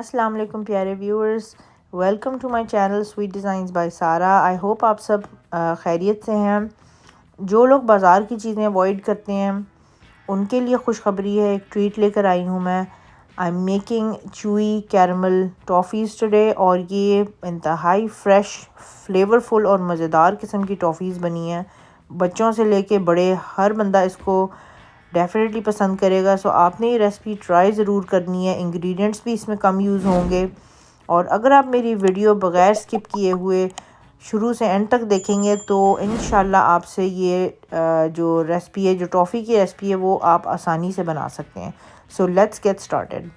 अस्सलाम वालेकुम प्यारे viewers, welcome to my channel sweet designs by Sara. I hope आप सब खैरियत से हैं। जो लोग बाज़ार की चीज़ें अवॉइड करते हैं उनके लिए खुशखबरी है, एक ट्रीट लेकर आई हूँ मैं। I am making chewy caramel toffees today, और ये इंतहाई फ़्रेश, फ्लेवरफुल और मज़ेदार किस्म की टॉफ़ीज़ बनी हैं। बच्चों से लेके बड़े हर बंदा इसको डेफिनेटली पसंद करेगा। सो आपने ये रेसिपी ट्राई ज़रूर करनी है। इंग्रेडिएंट्स भी इसमें कम यूज़ होंगे, और अगर आप मेरी वीडियो बग़ैर स्किप किए हुए शुरू से एंड तक देखेंगे तो इंशाल्लाह आपसे ये जो रेसिपी है, जो टॉफ़ी की रेसिपी है, वो आप आसानी से बना सकते हैं। So let's get started.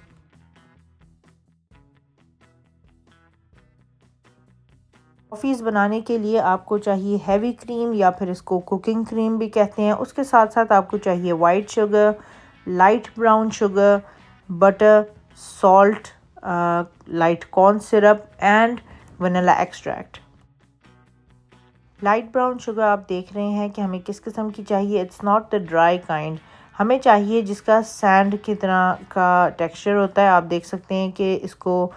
Toffees बनाने के लिए आपको चाहिए हैवी क्रीम, या फिर इसको कुकिंग क्रीम भी कहते हैं। उसके साथ साथ आपको चाहिए white sugar, light brown sugar, butter, salt, light corn syrup and vanilla extract. Light brown sugar आप देख रहे हैं कि हमें किस किस्म की चाहिए। It's not the dry kind, हमें चाहिए जिसका सैंड की तरह का टेक्सचर होता है। आप देख सकते हैं कि इसको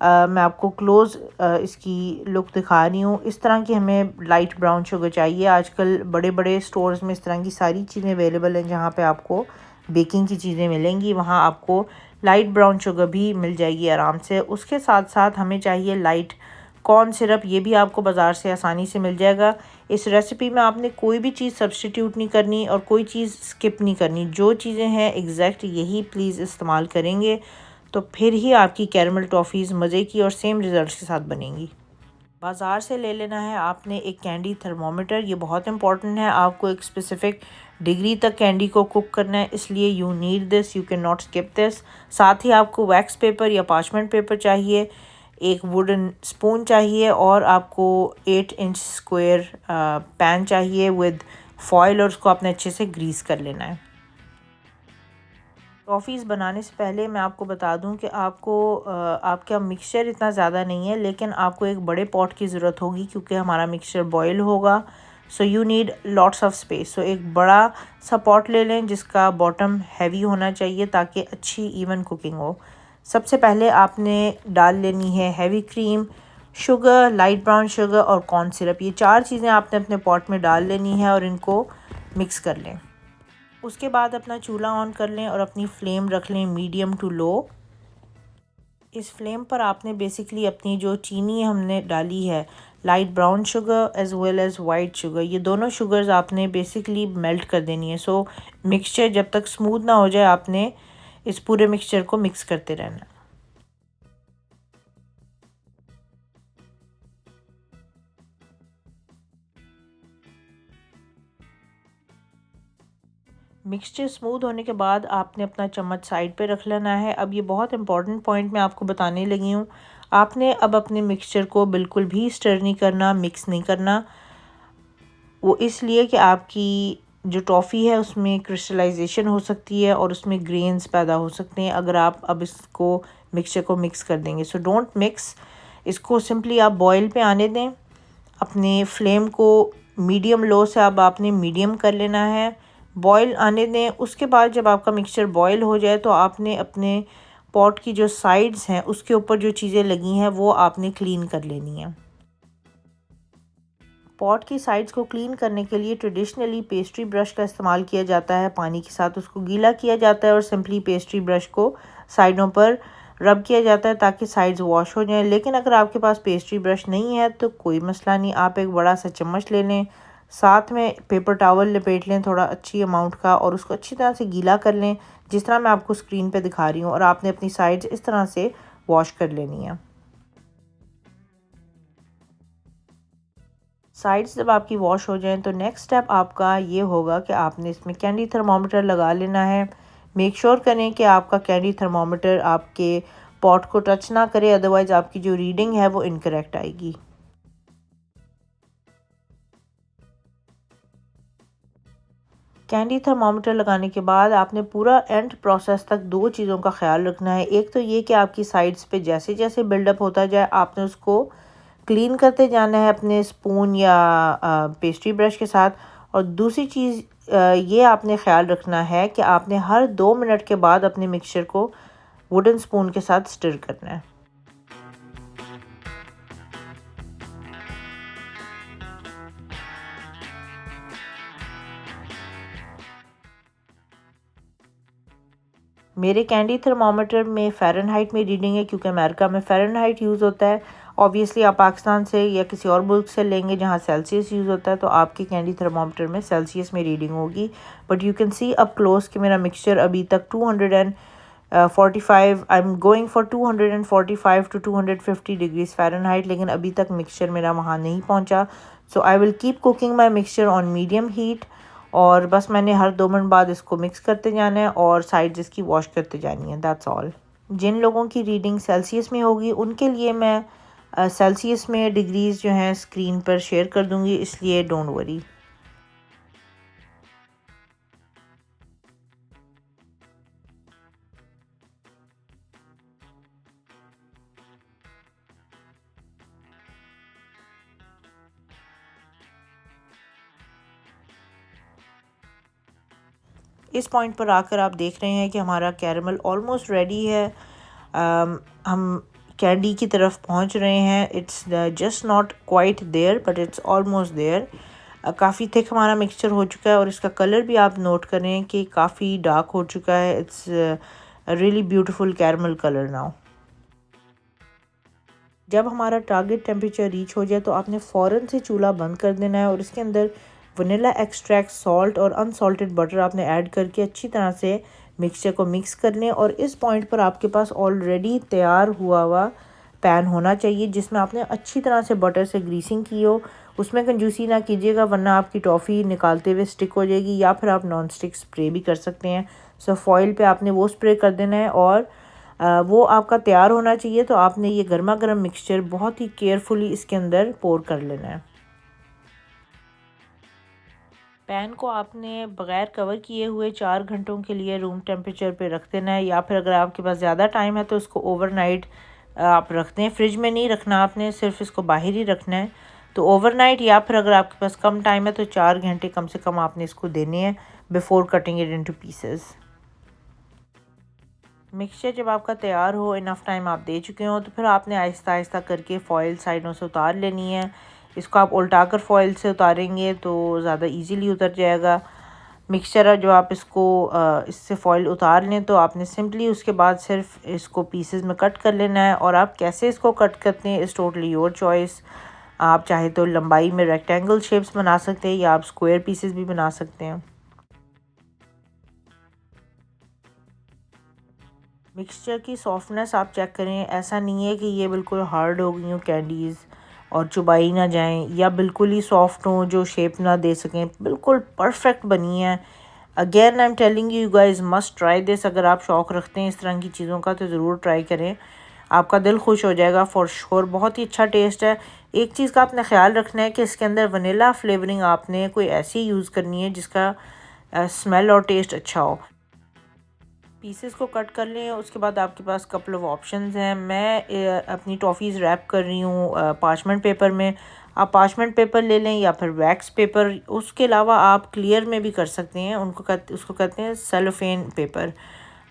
मैं आपको क्लोज़ इसकी लुक दिखा रही हूँ। इस तरह की हमें लाइट ब्राउन शुगर चाहिए। आजकल बड़े बड़े स्टोर्स में इस तरह की सारी चीज़ें अवेलेबल हैं, जहाँ पे आपको बेकिंग की चीज़ें मिलेंगी, वहाँ आपको लाइट ब्राउन शुगर भी मिल जाएगी आराम से। उसके साथ साथ हमें चाहिए लाइट कॉर्न सिरप, ये भी आपको बाज़ार से आसानी से मिल जाएगा। इस रेसिपी में आपने कोई भी चीज़ सब्स्टिट्यूट नहीं करनी और कोई चीज़ स्किप नहीं करनी। जो चीज़ें हैं एग्जैक्ट यही प्लीज़ इस्तेमाल करेंगे, तो फिर ही आपकी कैरमल टॉफ़ीज़ मज़े की और सेम रिज़ल्ट के साथ बनेंगी। बाज़ार से ले लेना है आपने एक कैंडी थर्मोमीटर। ये बहुत इंपॉर्टेंट है, आपको एक स्पेसिफ़िक डिग्री तक कैंडी को कुक करना है, इसलिए you need this, you can not skip this. साथ ही आपको वैक्स पेपर या पार्चमेंट पेपर चाहिए, एक वुडन स्पून चाहिए, और आपको 8 इंच स्क्वायर पैन चाहिए विद फॉयल, और उसको आपने अच्छे से ग्रीस कर लेना है। टॉफ़ीज़ बनाने से पहले मैं आपको बता दूं कि आपको आपका मिक्सचर इतना ज़्यादा नहीं है, लेकिन आपको एक बड़े पॉट की ज़रूरत होगी क्योंकि हमारा मिक्सचर बॉयल होगा। So you need lots of space. So एक बड़ा सा पॉट ले लें जिसका बॉटम हैवी होना चाहिए ताकि अच्छी इवन कुकिंग हो। सबसे पहले आपने डाल लेनी है heavy cream, sugar, light brown sugar और कॉर्न सिरप। ये 4 चीज़ें आपने अपने पॉट में डाल लेनी है और इनको मिक्स कर लें। उसके बाद अपना चूल्हा ऑन कर लें और अपनी फ्लेम रख लें मीडियम टू लो। इस फ्लेम पर आपने बेसिकली अपनी जो चीनी हमने डाली है, light brown sugar as well as white sugar, ये दोनों शुगर्स आपने बेसिकली मेल्ट कर देनी है। सो मिक्सचर जब तक स्मूथ ना हो जाए आपने इस पूरे मिक्सचर को मिक्स करते रहना है। मिक्सचर स्मूथ होने के बाद आपने अपना चम्मच साइड पे रख लेना है। अब ये बहुत इंपॉर्टेंट पॉइंट मैं आपको बताने लगी हूँ। आपने अब अपने मिक्सचर को बिल्कुल भी स्टर नहीं करना, मिक्स नहीं करना। वो इसलिए कि आपकी जो टॉफ़ी है उसमें क्रिस्टलाइजेशन हो सकती है और उसमें ग्रेन्स पैदा हो सकते हैं अगर आप अब इसको मिक्सचर को मिक्स कर देंगे। सो डोंट मिक्स, इसको सिंपली आप बॉयल पे आने दें। अपने फ्लेम को मीडियम लो से अब आपने मीडियम कर लेना है, बॉयल आने दें। उसके बाद जब आपका मिक्सचर बॉयल हो जाए तो आपने अपने पॉट की जो साइड्स हैं उसके ऊपर जो चीज़ें लगी हैं वो आपने क्लीन कर लेनी है। पॉट की साइड्स को क्लीन करने के लिए ट्रेडिशनली पेस्ट्री ब्रश का इस्तेमाल किया जाता है। पानी के साथ उसको गीला किया जाता है और सिंपली पेस्ट्री ब्रश को साइडों पर रब किया जाता है ताकि साइड्स वॉश हो जाएं। लेकिन अगर आपके पास पेस्ट्री ब्रश नहीं है तो कोई मसला नहीं, आप एक बड़ा सा चम्मच ले लें, साथ में पेपर टॉवल लपेट लें थोड़ा अच्छी अमाउंट का, और उसको अच्छी तरह से गीला कर लें जिस तरह मैं आपको स्क्रीन पे दिखा रही हूँ, और आपने अपनी साइड्स इस तरह से वॉश कर लेनी है। साइड्स जब आपकी वॉश हो जाएं तो नेक्स्ट स्टेप आपका ये होगा कि आपने इसमें कैंडी थर्मोमीटर लगा लेना है। मेक श्योर करें कि आपका कैंडी थर्मोमीटर आपके पॉट को टच ना करे, अदरवाइज़ आपकी जो रीडिंग है वो इनकरेक्ट आएगी। कैंडी थर्मोमीटर लगाने के बाद आपने पूरा एंड प्रोसेस तक 2 चीज़ों का ख्याल रखना है। एक तो ये कि आपकी साइड्स पे जैसे जैसे बिल्डअप होता जाए आपने उसको क्लीन करते जाना है अपने स्पून या पेस्ट्री ब्रश के साथ। और दूसरी चीज़ ये आपने ख्याल रखना है कि आपने हर 2 मिनट के बाद अपने मिक्सचर को वुडन स्पून के साथ स्टिर करना है। मेरे कैंडी थर्मामीटर में फ़ारेनहाइट में रीडिंग है, क्योंकि अमेरिका में फ़ारेनहाइट यूज़ होता है। ऑब्वियसली आप पाकिस्तान से या किसी और मुल्क से लेंगे जहाँ सेल्सियस यूज़ होता है, तो आपके कैंडी थर्मामीटर में सेल्सियस में रीडिंग होगी। But you can see up close कि मेरा मिक्सचर अभी तक 245, I am going for 245 to 250 degrees Fahrenheit, लेकिन अभी तक मिक्सचर मेरा वहाँ नहीं पहुँचा। So I will keep cooking my mixture on medium heat, और बस मैंने हर 2 मिनट बाद इसको मिक्स करते जाना है और साइड्स इसकी वॉश करते जानी है, दैट्स ऑल। जिन लोगों की रीडिंग सेल्सियस में होगी उनके लिए मैं सेल्सियस में डिग्रीज़ जो हैं स्क्रीन पर शेयर कर दूंगी, इसलिए डोंट वरी। इस पॉइंट पर आकर आप देख रहे हैं कि हमारा कैरमल ऑलमोस्ट रेडी है। हम कैंडी की तरफ पहुंच रहे हैं। It's just not quite there but it's almost there. काफ़ी थिक हमारा मिक्सचर हो चुका है और इसका कलर भी आप नोट करें कि काफ़ी डार्क हो चुका है। It's really beautiful caramel colour now. जब हमारा टारगेट टेम्परेचर रीच हो जाए तो आपने फ़ौरन से चूल्हा बंद कर देना है और इसके अंदर वनीला एक्सट्रैक्ट, सॉल्ट और अनसॉल्टेड बटर आपने ऐड करके अच्छी तरह से मिक्सचर को मिक्स कर लें। और इस पॉइंट पर आपके पास ऑलरेडी तैयार हुआ हुआ पैन होना चाहिए जिसमें आपने अच्छी तरह से बटर से ग्रीसिंग की हो। उसमें कंजूसी ना कीजिएगा वरना आपकी टॉफ़ी निकालते हुए स्टिक हो जाएगी, या फिर आप नॉन स्टिक स्प्रे भी कर सकते हैं। सो फॉइल पे आपने वो स्प्रे कर देना है और वो आपका तैयार होना चाहिए। तो आपने ये गर्मा गर्म मिक्सचर बहुत ही केयरफुली इसके अंदर पोर कर लेना है। पैन को आपने बग़ैर कवर किए हुए 4 घंटों के लिए रूम टेम्परेचर पे रख देना है, या फिर अगर आपके पास ज़्यादा टाइम है तो इसको ओवरनाइट आप रखते हैं। फ्रिज में नहीं रखना आपने, सिर्फ इसको बाहर ही रखना है। तो ओवरनाइट, या फिर अगर आपके पास कम टाइम है तो 4 घंटे कम से कम आपने इसको देने हैं before cutting it into pieces. Mixture जब आपका तैयार हो, इनफ टाइम आप दे चुके हो, तो फिर आपने आहिस्ता आहिस्ता करके फ़ॉइल साइडों से उतार लेनी है। इसको आप उल्टा कर फ़ॉइल से उतारेंगे तो ज़्यादा इजीली उतर जाएगा मिक्सचर। जो आप इसको इससे फ़ॉइल उतार लें तो आपने सिंपली उसके बाद सिर्फ इसको पीसेस में कट कर लेना है। और आप कैसे इसको कट करते हैं इज़ टोटली योर चॉइस। आप चाहे तो लंबाई में रेक्टेंगल शेप्स बना सकते हैं या आप स्क्वायर पीसेस भी बना सकते हैं। मिक्सचर की सॉफ्टनेस आप चेक करें, ऐसा नहीं है कि ये बिल्कुल हार्ड हो गई हों कैंडीज़ और चुबाई ना जाएं, या बिल्कुल ही सॉफ्ट हों जो शेप ना दे सकें। बिल्कुल परफेक्ट बनी है। Again I am telling you guys must try this. अगर आप शौक़ रखते हैं इस तरह की चीज़ों का तो ज़रूर ट्राई करें, आपका दिल खुश हो जाएगा फॉर श्योर। बहुत ही अच्छा टेस्ट है। एक चीज़ का आपने ख्याल रखना है कि इसके अंदर वनीला फ्लेवरिंग आपने कोई ऐसी यूज़ करनी है जिसका स्मेल और टेस्ट अच्छा हो। पीसेस को कट कर लें, उसके बाद आपके पास कपल ऑफ ऑप्शंस हैं। मैं अपनी टॉफ़ीज़ रैप कर रही हूँ पार्चमेंट पेपर में। आप पार्चमेंट पेपर ले लें या फिर वैक्स पेपर। उसके अलावा आप क्लियर में भी कर सकते हैं, उसको कहते हैं सेलोफेन पेपर।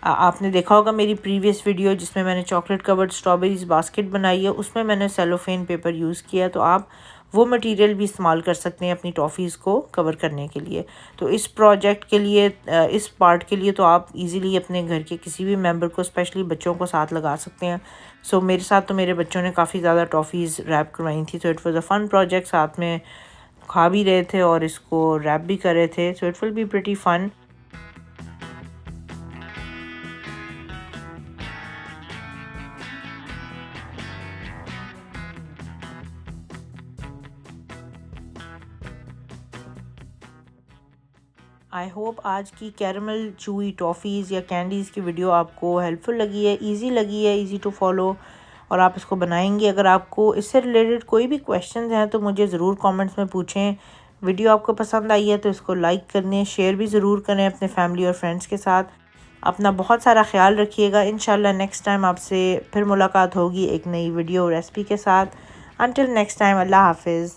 आपने देखा होगा मेरी प्रीवियस वीडियो जिसमें मैंने चॉकलेट कवर्ड स्ट्रॉबेरीज बास्केट बनाई है, उसमें मैंने सेलोफेन पेपर यूज़ किया है। तो आप वो मटेरियल भी इस्तेमाल कर सकते हैं अपनी टॉफ़ीज़ को कवर करने के लिए। तो इस प्रोजेक्ट के लिए, इस पार्ट के लिए तो आप इजीली अपने घर के किसी भी मेंबर को, स्पेशली बच्चों को साथ लगा सकते हैं। सो मेरे साथ तो मेरे बच्चों ने काफ़ी ज़्यादा टॉफ़ीज़ रैप करवाई थी। So it was a fun project. साथ में खा भी रहे थे और इसको रैप भी कर रहे थे। So it will be pretty fun. I hope आज की कैरमल चूई टॉफ़ीज़ या कैंडीज़ की वीडियो आपको हेल्पफुल लगी है, इजी लगी है, इजी टू फॉलो, और आप इसको बनाएंगे। अगर आपको इससे रिलेटेड कोई भी क्वेश्चंस हैं तो मुझे ज़रूर कमेंट्स में पूछें। वीडियो आपको पसंद आई है तो इसको लाइक करने, शेयर भी ज़रूर करें अपने फैमिली और फ्रेंड्स के साथ। अपना बहुत सारा ख्याल रखिएगा। इंशाल्लाह नेक्स्ट टाइम आपसे फिर मुलाकात होगी एक नई वीडियो रेसिपी के साथ। अंटिल नेक्स्ट टाइम, अल्लाह हाफिज़।